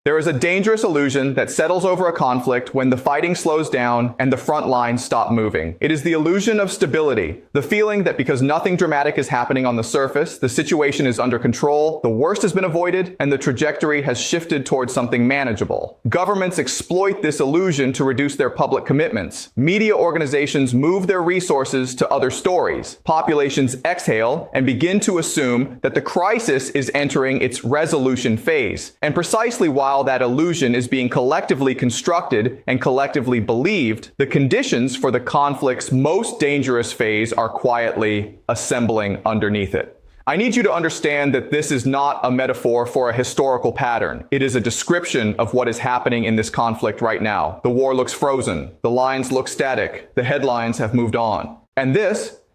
There is a dangerous illusion that settles over a conflict when the fighting slows down and the front lines stop moving. It is the illusion of stability, the feeling that because nothing dramatic is happening on the surface, the situation is under control, the worst has been avoided, and the trajectory has shifted towards something manageable. Governments exploit this illusion to reduce their public commitments. Media organizations move their resources to other stories. Populations exhale and begin to assume that the crisis is entering its resolution phase. And precisely while that illusion is being collectively constructed and collectively believed, the conditions for the conflict's most dangerous phase are quietly assembling underneath it. I need you to understand that this is not a metaphor for a historical pattern. It is a description of what is happening in this conflict right now. The war looks frozen. The lines look static. The headlines have moved on. And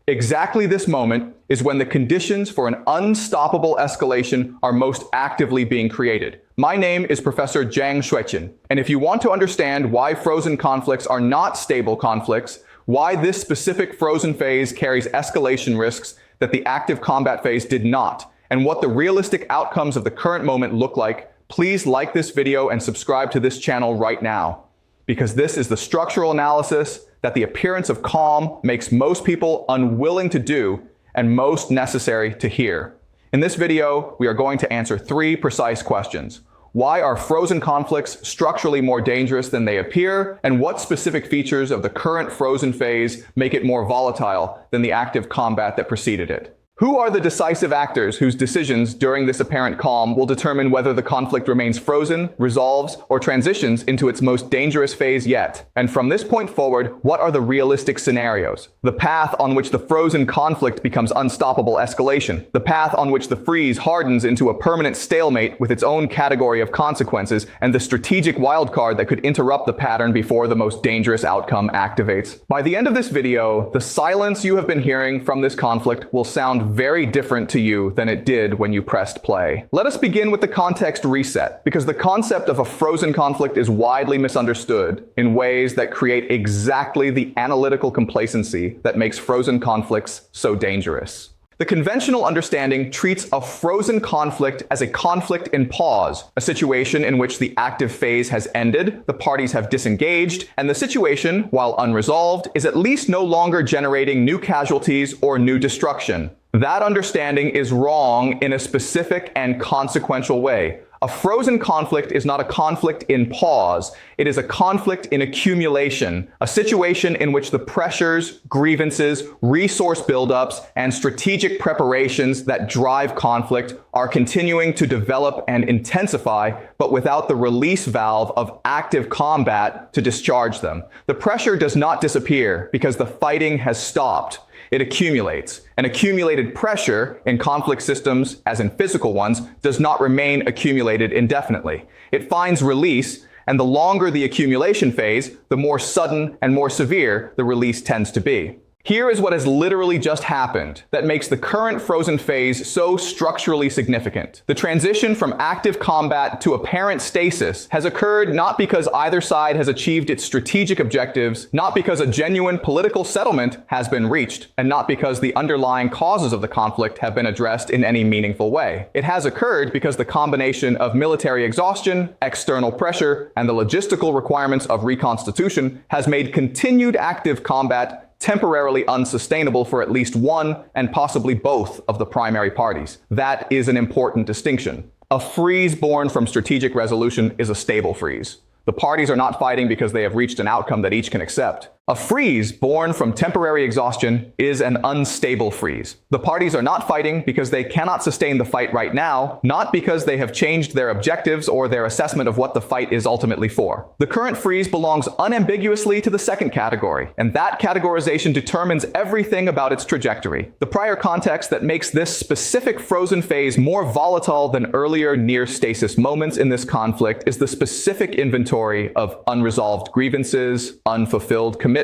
exactly this moment, is when the conditions for an unstoppable escalation are most actively being created. My name is Professor Jiang Xueqin, and if you want to understand why frozen conflicts are not stable conflicts, why this specific frozen phase carries escalation risks that the active combat phase did not, and what the realistic outcomes of the current moment look like, please like this video and subscribe to this channel right now. Because this is the structural analysis that the appearance of calm makes most people unwilling to do and most necessary to hear. In this video, we are going to answer 3 precise questions. Why are frozen conflicts structurally more dangerous than they appear? And what specific features of the current frozen phase make it more volatile than the active combat that preceded it? Who are the decisive actors whose decisions during this apparent calm will determine whether the conflict remains frozen, resolves, or transitions into its most dangerous phase yet? And from this point forward, what are the realistic scenarios? The path on which the frozen conflict becomes unstoppable escalation. The path on which the freeze hardens into a permanent stalemate with its own category of consequences, and the strategic wildcard that could interrupt the pattern before the most dangerous outcome activates. By the end of this video, the silence you have been hearing from this conflict will sound very different to you than it did when you pressed play. Let us begin with the context reset, because the concept of a frozen conflict is widely misunderstood in ways that create exactly the analytical complacency that makes frozen conflicts so dangerous. The conventional understanding treats a frozen conflict as a conflict in pause, a situation in which the active phase has ended, the parties have disengaged, and the situation, while unresolved, is at least no longer generating new casualties or new destruction. That understanding is wrong in a specific and consequential way. A frozen conflict is not a conflict in pause. It is a conflict in accumulation, a situation in which the pressures, grievances, resource buildups, and strategic preparations that drive conflict are continuing to develop and intensify, but without the release valve of active combat to discharge them. The pressure does not disappear because the fighting has stopped. It accumulates. And accumulated pressure in conflict systems, as in physical ones, does not remain accumulated indefinitely. It finds release, and the longer the accumulation phase, the more sudden and more severe the release tends to be. Here is what has literally just happened that makes the current frozen phase so structurally significant. The transition from active combat to apparent stasis has occurred not because either side has achieved its strategic objectives, not because a genuine political settlement has been reached, and not because the underlying causes of the conflict have been addressed in any meaningful way. It has occurred because the combination of military exhaustion, external pressure, and the logistical requirements of reconstitution has made continued active combat temporarily unsustainable for at least one and possibly both of the primary parties. That is an important distinction. A freeze born from strategic resolution is a stable freeze. The parties are not fighting because they have reached an outcome that each can accept. A freeze born from temporary exhaustion is an unstable freeze. The parties are not fighting because they cannot sustain the fight right now, not because they have changed their objectives or their assessment of what the fight is ultimately for. The current freeze belongs unambiguously to the second category, and that categorization determines everything about its trajectory. The prior context that makes this specific frozen phase more volatile than earlier near stasis moments in this conflict is the specific inventory of unresolved grievances, unfulfilled commitments,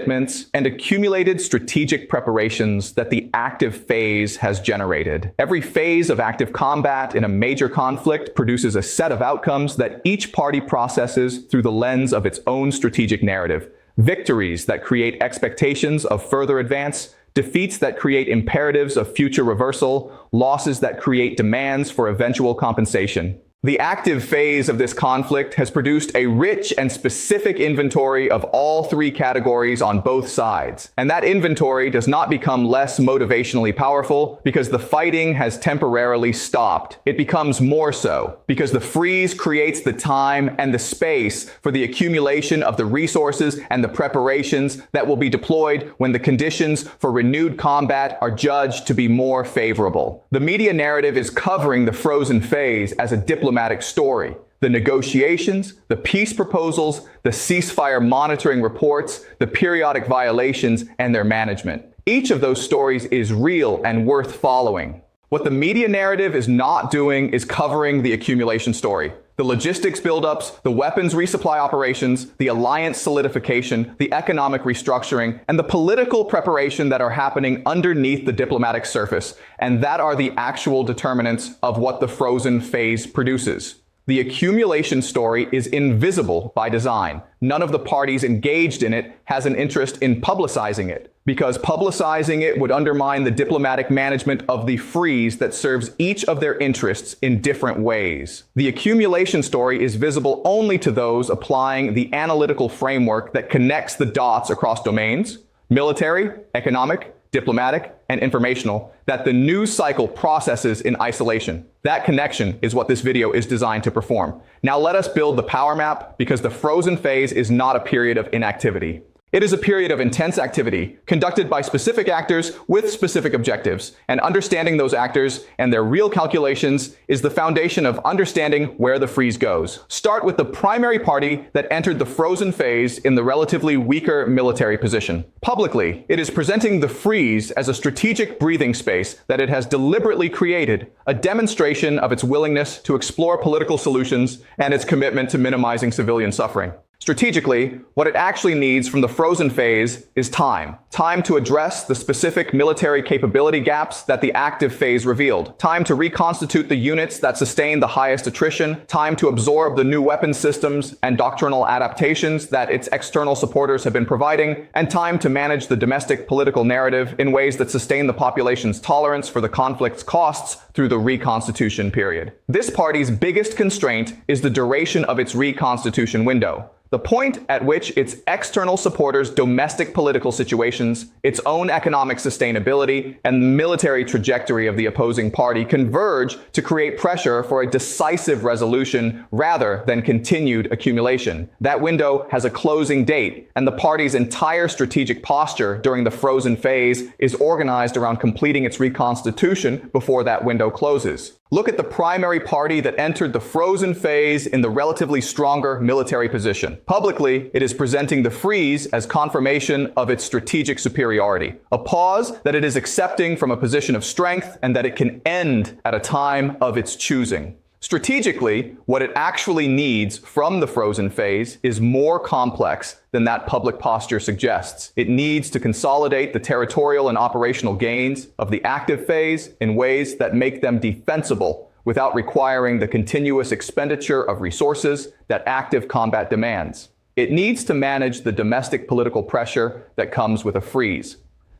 and accumulated strategic preparations that the active phase has generated. Every phase of active combat in a major conflict produces a set of outcomes that each party processes through the lens of its own strategic narrative. Victories that create expectations of further advance, defeats that create imperatives of future reversal, losses that create demands for eventual compensation. The active phase of this conflict has produced a rich and specific inventory of all three categories on both sides. And that inventory does not become less motivationally powerful because the fighting has temporarily stopped. It becomes more so because the freeze creates the time and the space for the accumulation of the resources and the preparations that will be deployed when the conditions for renewed combat are judged to be more favorable. The media narrative is covering the frozen phase as a diplomatic story. The negotiations, the peace proposals, the ceasefire monitoring reports, the periodic violations, and their management. Each of those stories is real and worth following. What the media narrative is not doing is covering the accumulation story. The logistics buildups, the weapons resupply operations, the alliance solidification, the economic restructuring, and the political preparation that are happening underneath the diplomatic surface, and that are the actual determinants of what the frozen phase produces. The accumulation story is invisible by design. None of the parties engaged in it has an interest in publicizing it, because publicizing it would undermine the diplomatic management of the freeze that serves each of their interests in different ways. The accumulation story is visible only to those applying the analytical framework that connects the dots across domains, military, economic, diplomatic, and informational, that the news cycle processes in isolation. That connection is what this video is designed to perform. Now let us build the power map, because the frozen phase is not a period of inactivity. It is a period of intense activity conducted by specific actors with specific objectives, and understanding those actors and their real calculations is the foundation of understanding where the freeze goes. Start with the primary party that entered the frozen phase in the relatively weaker military position. Publicly, it is presenting the freeze as a strategic breathing space that it has deliberately created, a demonstration of its willingness to explore political solutions and its commitment to minimizing civilian suffering. Strategically, what it actually needs from the frozen phase is time. Time to address the specific military capability gaps that the active phase revealed. Time to reconstitute the units that sustain the highest attrition. Time to absorb the new weapon systems and doctrinal adaptations that its external supporters have been providing. And time to manage the domestic political narrative in ways that sustain the population's tolerance for the conflict's costs through the reconstitution period. This party's biggest constraint is the duration of its reconstitution window. The point at which its external supporters' domestic political situations, its own economic sustainability, and the military trajectory of the opposing party converge to create pressure for a decisive resolution rather than continued accumulation. That window has a closing date, and the party's entire strategic posture during the frozen phase is organized around completing its reconstitution before that window closes. Look at the primary party that entered the frozen phase in the relatively stronger military position. Publicly, it is presenting the freeze as confirmation of its strategic superiority, a pause that it is accepting from a position of strength and that it can end at a time of its choosing. Strategically, what it actually needs from the frozen phase is more complex than that public posture suggests. It needs to consolidate the territorial and operational gains of the active phase in ways that make them defensible without requiring the continuous expenditure of resources that active combat demands. It needs to manage the domestic political pressure that comes with a freeze.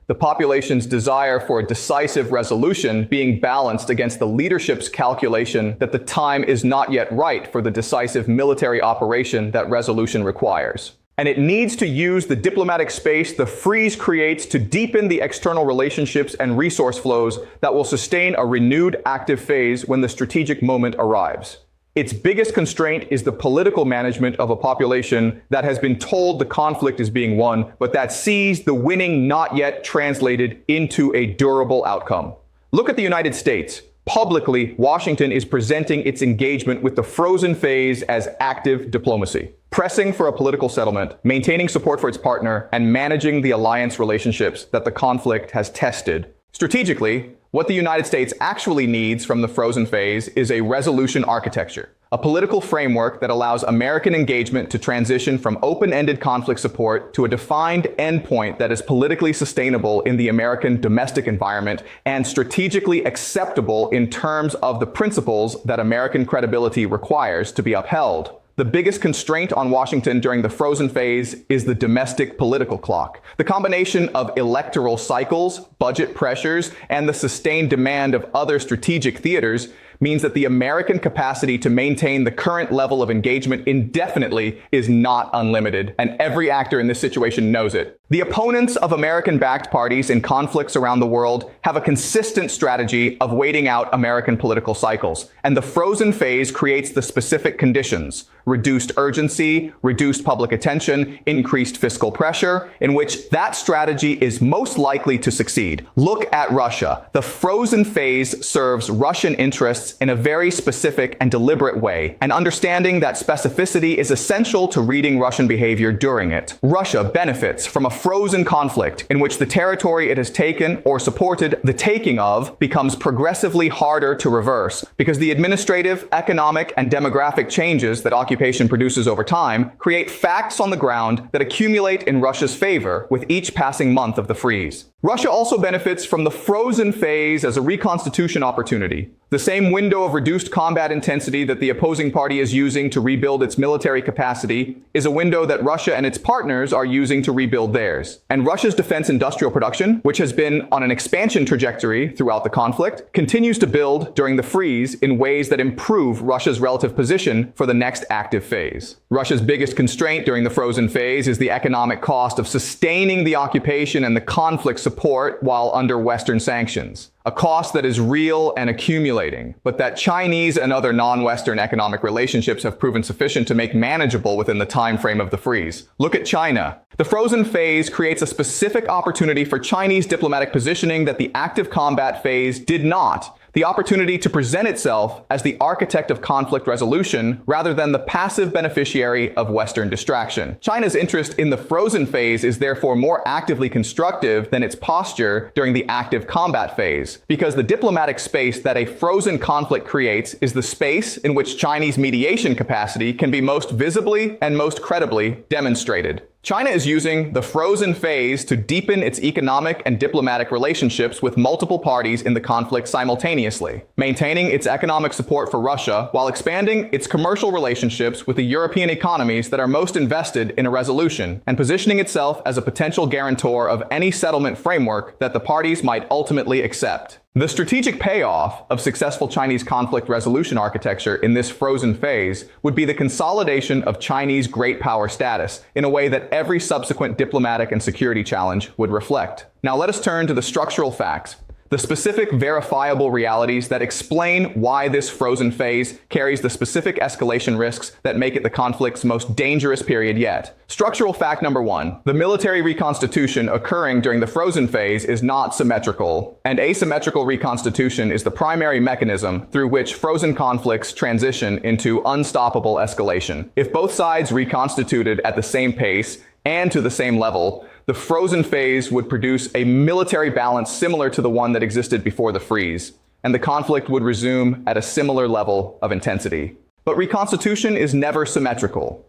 The population's desire for a decisive resolution being balanced against the leadership's calculation that the time is not yet right for the decisive military operation that resolution requires. And it needs to use the diplomatic space the freeze creates to deepen the external relationships and resource flows that will sustain a renewed active phase when the strategic moment arrives. Its biggest constraint is the political management of a population that has been told the conflict is being won, but that sees the winning not yet translated into a durable outcome. Look at the United States. Publicly, Washington is presenting its engagement with the frozen phase as active diplomacy, pressing for a political settlement, maintaining support for its partner, and managing the alliance relationships that the conflict has tested. Strategically, what the United States actually needs from the frozen phase is a resolution architecture, a political framework that allows American engagement to transition from open-ended conflict support to a defined endpoint that is politically sustainable in the American domestic environment and strategically acceptable in terms of the principles that American credibility requires to be upheld. The biggest constraint on Washington during the frozen phase is the domestic political clock. The combination of electoral cycles, budget pressures, and the sustained demand of other strategic theaters means that the American capacity to maintain the current level of engagement indefinitely is not unlimited, and every actor in this situation knows it. The opponents of American-backed parties in conflicts around the world have a consistent strategy of waiting out American political cycles, and the frozen phase creates the specific conditions: reduced urgency, reduced public attention, increased fiscal pressure, in which that strategy is most likely to succeed. Look at Russia. The frozen phase serves Russian interests in a very specific and deliberate way, and understanding that specificity is essential to reading Russian behavior during it. Russia benefits from a frozen conflict in which the territory it has taken or supported the taking of becomes progressively harder to reverse, because the administrative, economic, and demographic changes that occupation produces over time create facts on the ground that accumulate in Russia's favor with each passing month of the freeze. Russia also benefits from the frozen phase as a reconstitution opportunity. The same window of reduced combat intensity that the opposing party is using to rebuild its military capacity is a window that Russia and its partners are using to rebuild theirs. And Russia's defense industrial production, which has been on an expansion trajectory throughout the conflict, continues to build during the freeze in ways that improve Russia's relative position for the next active phase. Russia's biggest constraint during the frozen phase is the economic cost of sustaining the occupation and the conflict support while under Western sanctions. A cost that is real and accumulating, but that Chinese and other non-Western economic relationships have proven sufficient to make manageable within the time frame of the freeze. Look at China. The frozen phase creates a specific opportunity for Chinese diplomatic positioning that the active combat phase did not. The opportunity to present itself as the architect of conflict resolution rather than the passive beneficiary of Western distraction. China's interest in the frozen phase is therefore more actively constructive than its posture during the active combat phase, because the diplomatic space that a frozen conflict creates is the space in which Chinese mediation capacity can be most visibly and most credibly demonstrated. China is using the frozen phase to deepen its economic and diplomatic relationships with multiple parties in the conflict simultaneously, maintaining its economic support for Russia while expanding its commercial relationships with the European economies that are most invested in a resolution, and positioning itself as a potential guarantor of any settlement framework that the parties might ultimately accept. The strategic payoff of successful Chinese conflict resolution architecture in this frozen phase would be the consolidation of Chinese great power status in a way that every subsequent diplomatic and security challenge would reflect. Now let us turn to the structural facts, the specific verifiable realities that explain why this frozen phase carries the specific escalation risks that make it the conflict's most dangerous period yet. Structural fact number 1. The military reconstitution occurring during the frozen phase is not symmetrical, and asymmetrical reconstitution is the primary mechanism through which frozen conflicts transition into unstoppable escalation. If both sides reconstituted at the same pace and to the same level, the frozen phase would produce a military balance similar to the one that existed before the freeze, and the conflict would resume at a similar level of intensity. But reconstitution is never symmetrical.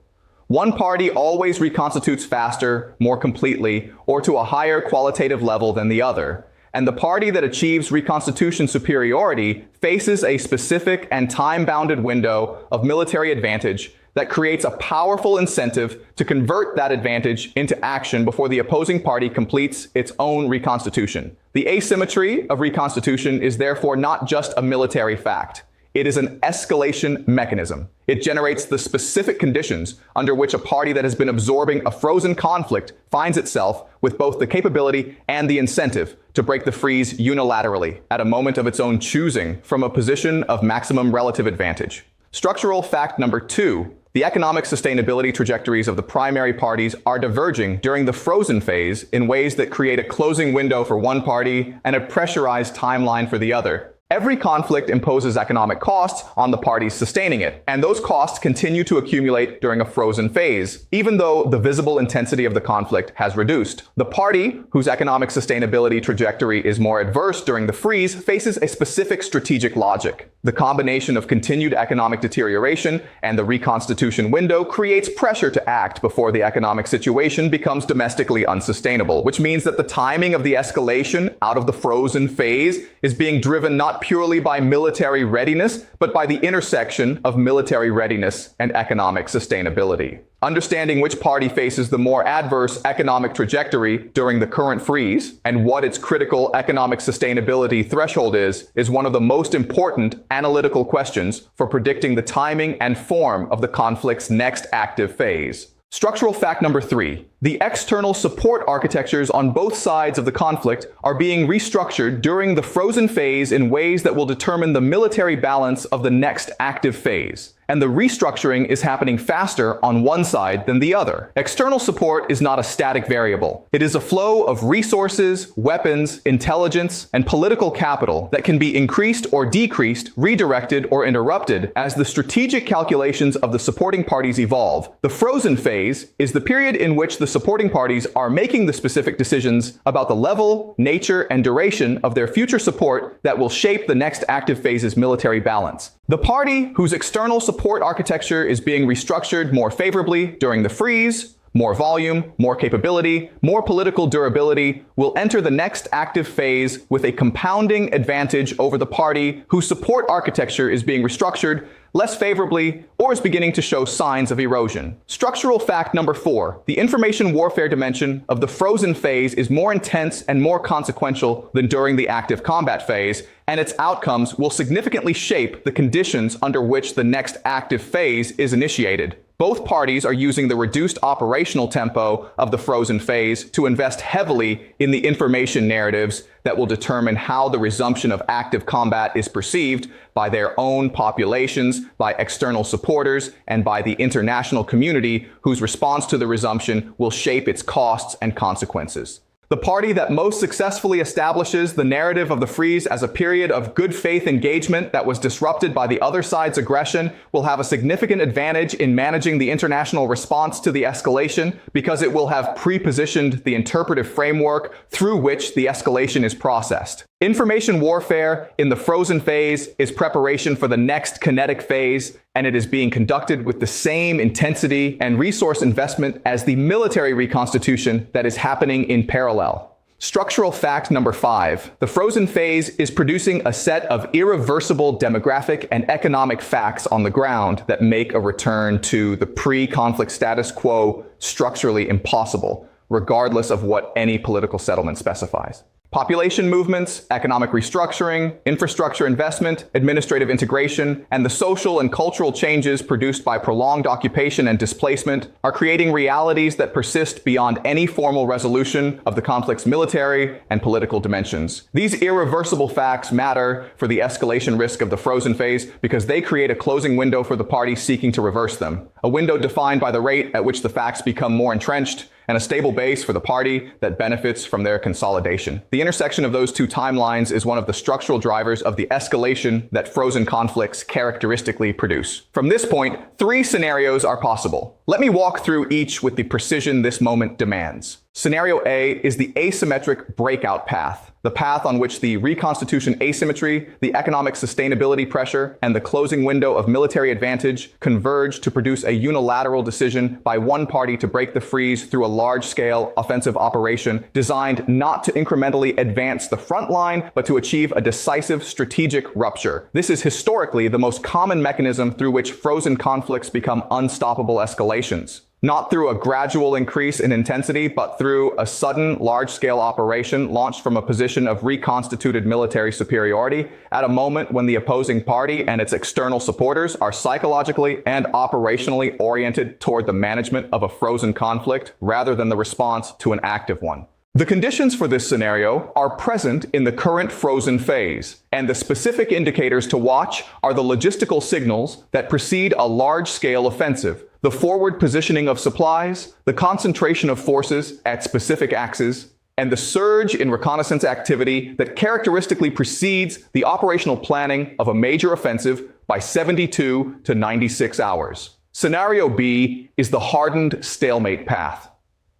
One party always reconstitutes faster, more completely, or to a higher qualitative level than the other, and the party that achieves reconstitution superiority faces a specific and time-bounded window of military advantage that creates a powerful incentive to convert that advantage into action before the opposing party completes its own reconstitution. The asymmetry of reconstitution is therefore not just a military fact. It is an escalation mechanism. It generates the specific conditions under which a party that has been absorbing a frozen conflict finds itself with both the capability and the incentive to break the freeze unilaterally at a moment of its own choosing from a position of maximum relative advantage. Structural fact number 2. The economic sustainability trajectories of the primary parties are diverging during the frozen phase in ways that create a closing window for one party and a pressurized timeline for the other. Every conflict imposes economic costs on the parties sustaining it, and those costs continue to accumulate during a frozen phase, even though the visible intensity of the conflict has reduced. The party whose economic sustainability trajectory is more adverse during the freeze faces a specific strategic logic. The combination of continued economic deterioration and the reconstitution window creates pressure to act before the economic situation becomes domestically unsustainable, which means that the timing of the escalation out of the frozen phase is being driven not purely by military readiness, but by the intersection of military readiness and economic sustainability. Understanding which party faces the more adverse economic trajectory during the current freeze and what its critical economic sustainability threshold is one of the most important analytical questions for predicting the timing and form of the conflict's next active phase. Structural fact number 3. The external support architectures on both sides of the conflict are being restructured during the frozen phase in ways that will determine the military balance of the next active phase. And the restructuring is happening faster on one side than the other. External support is not a static variable. It is a flow of resources, weapons, intelligence, and political capital that can be increased or decreased, redirected or interrupted as the strategic calculations of the supporting parties evolve. The frozen phase is the period in which the supporting parties are making the specific decisions about the level, nature, and duration of their future support that will shape the next active phase's military balance. The party whose external support architecture is being restructured more favorably during the freeze, more volume, more capability, more political durability, will enter the next active phase with a compounding advantage over the party whose support architecture is being restructured less favorably or is beginning to show signs of erosion. Structural fact number 4. The information warfare dimension of the frozen phase is more intense and more consequential than during the active combat phase, and its outcomes will significantly shape the conditions under which the next active phase is initiated. Both parties are using the reduced operational tempo of the frozen phase to invest heavily in the information narratives that will determine how the resumption of active combat is perceived by their own populations, by external supporters, and by the international community whose response to the resumption will shape its costs and consequences. The party that most successfully establishes the narrative of the freeze as a period of good faith engagement that was disrupted by the other side's aggression will have a significant advantage in managing the international response to the escalation because it will have pre-positioned the interpretive framework through which the escalation is processed. Information warfare in the frozen phase is preparation for the next kinetic phase, and it is being conducted with the same intensity and resource investment as the military reconstitution that is happening in parallel. Structural fact number 5. The frozen phase is producing a set of irreversible demographic and economic facts on the ground that make a return to the pre-conflict status quo structurally impossible, regardless of what any political settlement specifies. Population movements, economic restructuring, infrastructure investment, administrative integration, and the social and cultural changes produced by prolonged occupation and displacement are creating realities that persist beyond any formal resolution of the conflict's military and political dimensions. These irreversible facts matter for the escalation risk of the frozen phase because they create a closing window for the parties seeking to reverse them, a window defined by the rate at which the facts become more entrenched, and a stable base for the party that benefits from their consolidation. The intersection of those two timelines is one of the structural drivers of the escalation that frozen conflicts characteristically produce. From this point, 3 scenarios are possible. Let me walk through each with the precision this moment demands. Scenario A is the asymmetric breakout path, the path on which the reconstitution asymmetry, the economic sustainability pressure, and the closing window of military advantage converge to produce a unilateral decision by one party to break the freeze through a large-scale offensive operation designed not to incrementally advance the front line, but to achieve a decisive strategic rupture. This is historically the most common mechanism through which frozen conflicts become unstoppable escalations. Not through a gradual increase in intensity, but through a sudden, large-scale operation launched from a position of reconstituted military superiority at a moment when the opposing party and its external supporters are psychologically and operationally oriented toward the management of a frozen conflict rather than the response to an active one. The conditions for this scenario are present in the current frozen phase, and the specific indicators to watch are the logistical signals that precede a large-scale offensive, the forward positioning of supplies, the concentration of forces at specific axes, and the surge in reconnaissance activity that characteristically precedes the operational planning of a major offensive by 72 to 96 hours. Scenario B is the hardened stalemate path.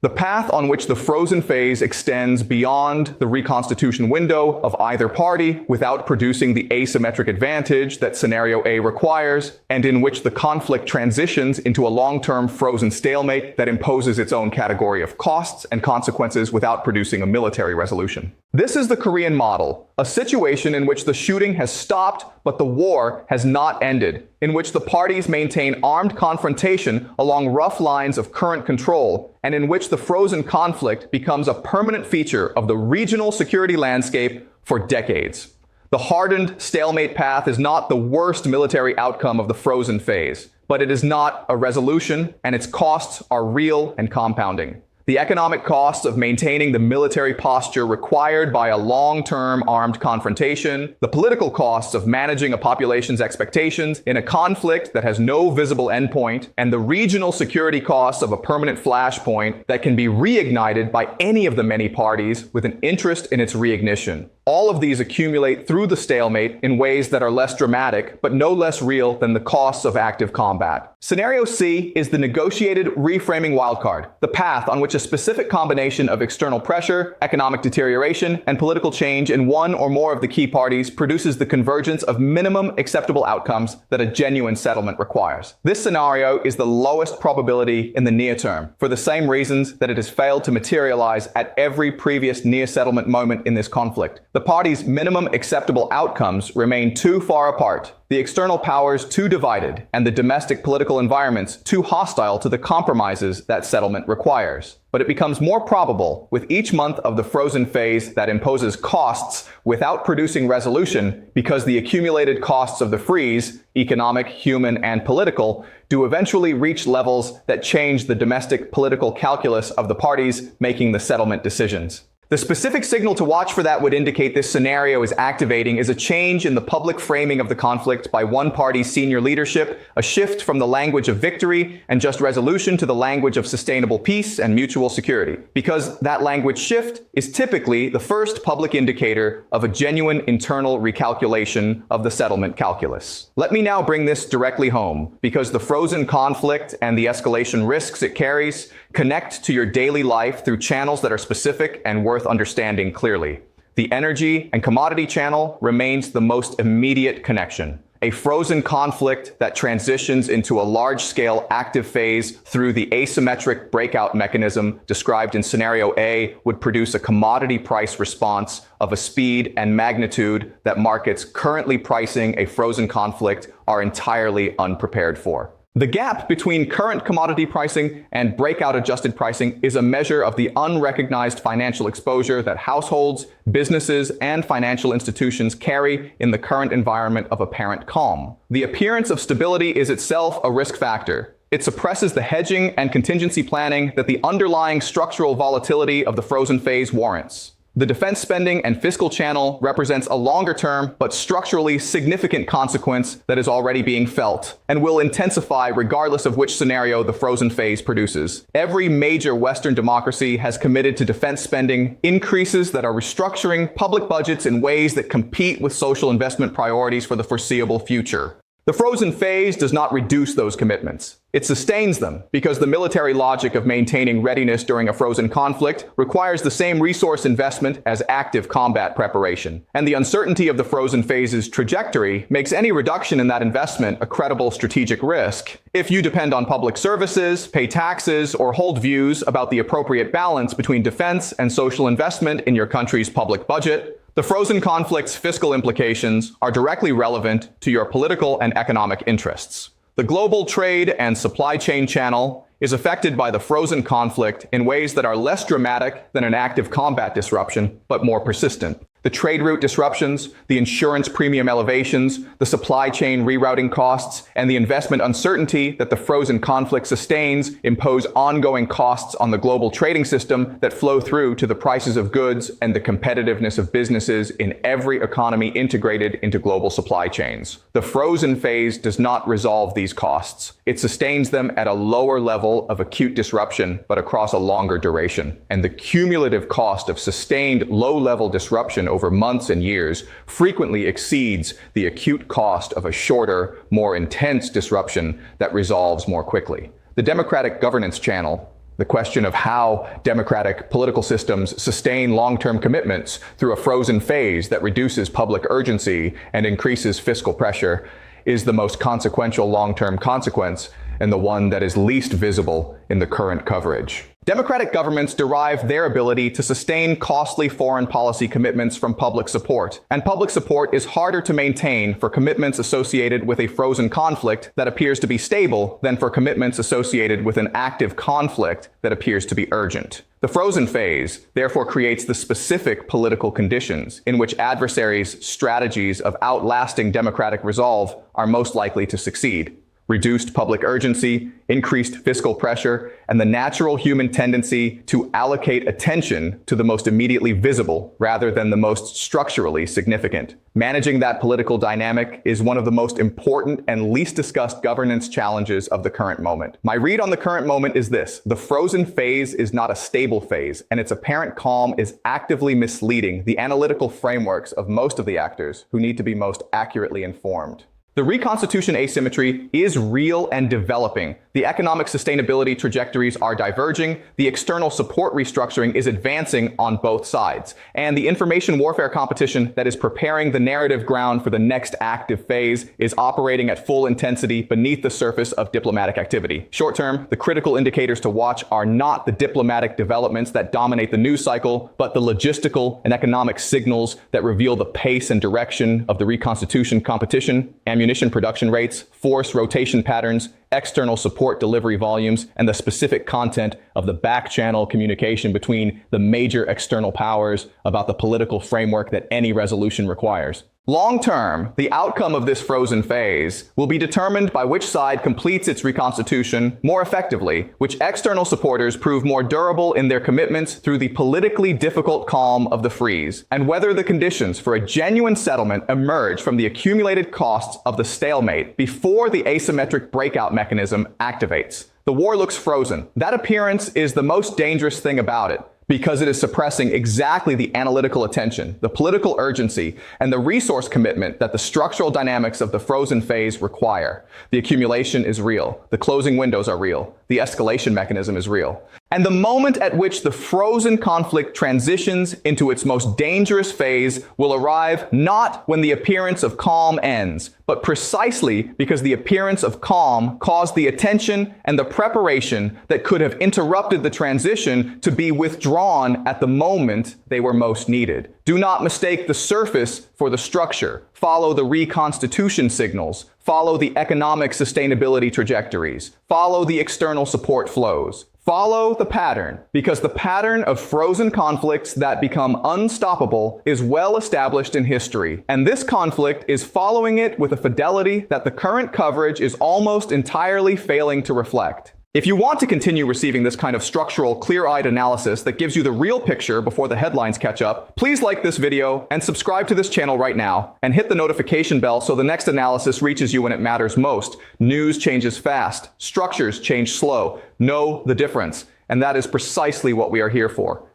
The path on which the frozen phase extends beyond the reconstitution window of either party without producing the asymmetric advantage that scenario A requires, and in which the conflict transitions into a long-term frozen stalemate that imposes its own category of costs and consequences without producing a military resolution. This is the Korean model, A situation in which the shooting has stopped, but the war has not ended, in which the parties maintain armed confrontation along rough lines of current control, and in which the frozen conflict becomes a permanent feature of the regional security landscape for decades. The hardened stalemate path is not the worst military outcome of the frozen phase, but it is not a resolution, and its costs are real and compounding. The economic costs of maintaining the military posture required by a long-term armed confrontation, the political costs of managing a population's expectations in a conflict that has no visible endpoint, and the regional security costs of a permanent flashpoint that can be reignited by any of the many parties with an interest in its reignition. All of these accumulate through the stalemate in ways that are less dramatic, but no less real than the costs of active combat. Scenario C is the negotiated reframing wildcard, the path on which a specific combination of external pressure, economic deterioration, and political change in one or more of the key parties produces the convergence of minimum acceptable outcomes that a genuine settlement requires. This scenario is the lowest probability in the near term, for the same reasons that it has failed to materialize at every previous near-settlement moment in this conflict. The parties' minimum acceptable outcomes remain too far apart, the external powers too divided, and the domestic political environments too hostile to the compromises that settlement requires. But it becomes more probable with each month of the frozen phase that imposes costs without producing resolution, because the accumulated costs of the freeze, economic, human, and political, do eventually reach levels that change the domestic political calculus of the parties making the settlement decisions. The specific signal to watch for that would indicate this scenario is activating is a change in the public framing of the conflict by one party's senior leadership, a shift from the language of victory and just resolution to the language of sustainable peace and mutual security, because that language shift is typically the first public indicator of a genuine internal recalculation of the settlement calculus. Let me now bring this directly home, because the frozen conflict and the escalation risks it carries connect to your daily life through channels that are specific and worth understanding clearly. The energy and commodity channel remains the most immediate connection. A frozen conflict that transitions into a large-scale active phase through the asymmetric breakout mechanism described in scenario A would produce a commodity price response of a speed and magnitude that markets currently pricing a frozen conflict are entirely unprepared for. The gap between current commodity pricing and breakout adjusted pricing is a measure of the unrecognized financial exposure that households, businesses, and financial institutions carry in the current environment of apparent calm. The appearance of stability is itself a risk factor. It suppresses the hedging and contingency planning that the underlying structural volatility of the frozen phase warrants. The defense spending and fiscal channel represents a longer-term but structurally significant consequence that is already being felt and will intensify regardless of which scenario the frozen phase produces. Every major Western democracy has committed to defense spending increases that are restructuring public budgets in ways that compete with social investment priorities for the foreseeable future. The frozen phase does not reduce those commitments. It sustains them, because the military logic of maintaining readiness during a frozen conflict requires the same resource investment as active combat preparation. And the uncertainty of the frozen phase's trajectory makes any reduction in that investment a credible strategic risk. If you depend on public services, pay taxes, or hold views about the appropriate balance between defense and social investment in your country's public budget, the frozen conflict's fiscal implications are directly relevant to your political and economic interests. The global trade and supply chain channel is affected by the frozen conflict in ways that are less dramatic than an active combat disruption, but more persistent. The trade route disruptions, the insurance premium elevations, the supply chain rerouting costs, and the investment uncertainty that the frozen conflict sustains impose ongoing costs on the global trading system that flow through to the prices of goods and the competitiveness of businesses in every economy integrated into global supply chains. The frozen phase does not resolve these costs. It sustains them at a lower level of acute disruption, but across a longer duration. And the cumulative cost of sustained low-level disruption over months and years frequently exceeds the acute cost of a shorter, more intense disruption that resolves more quickly. The democratic governance channel, the question of how democratic political systems sustain long-term commitments through a frozen phase that reduces public urgency and increases fiscal pressure, is the most consequential long-term consequence and the one that is least visible in the current coverage. Democratic governments derive their ability to sustain costly foreign policy commitments from public support, and public support is harder to maintain for commitments associated with a frozen conflict that appears to be stable than for commitments associated with an active conflict that appears to be urgent. The frozen phase, therefore, creates the specific political conditions in which adversaries' strategies of outlasting democratic resolve are most likely to succeed. Reduced public urgency, increased fiscal pressure, and the natural human tendency to allocate attention to the most immediately visible rather than the most structurally significant. Managing that political dynamic is one of the most important and least discussed governance challenges of the current moment. My read on the current moment is this: the frozen phase is not a stable phase, and its apparent calm is actively misleading the analytical frameworks of most of the actors who need to be most accurately informed. The reconstitution asymmetry is real and developing. The economic sustainability trajectories are diverging, the external support restructuring is advancing on both sides, and the information warfare competition that is preparing the narrative ground for the next active phase is operating at full intensity beneath the surface of diplomatic activity. Short term, the critical indicators to watch are not the diplomatic developments that dominate the news cycle, but the logistical and economic signals that reveal the pace and direction of the reconstitution competition. Ammunition production rates, force rotation patterns, external support delivery volumes, and the specific content of the back-channel communication between the major external powers about the political framework that any resolution requires. Long-term, the outcome of this frozen phase will be determined by which side completes its reconstitution more effectively, which external supporters prove more durable in their commitments through the politically difficult calm of the freeze, and whether the conditions for a genuine settlement emerge from the accumulated costs of the stalemate before the asymmetric breakout mechanism activates. The war looks frozen. That appearance is the most dangerous thing about it, because it is suppressing exactly the analytical attention, the political urgency, and the resource commitment that the structural dynamics of the frozen phase require. The accumulation is real. The closing windows are real. The escalation mechanism is real. And the moment at which the frozen conflict transitions into its most dangerous phase will arrive not when the appearance of calm ends, but precisely because the appearance of calm caused the attention and the preparation that could have interrupted the transition to be withdrawn at the moment they were most needed. Do not mistake the surface for the structure. Follow the reconstitution signals. Follow the economic sustainability trajectories. Follow the external support flows. Follow the pattern, because the pattern of frozen conflicts that become unstoppable is well established in history, and this conflict is following it with a fidelity that the current coverage is almost entirely failing to reflect. If you want to continue receiving this kind of structural, clear-eyed analysis that gives you the real picture before the headlines catch up, please like this video and subscribe to this channel right now, and hit the notification bell so the next analysis reaches you when it matters most. News changes fast. Structures change slow. Know the difference. And that is precisely what we are here for.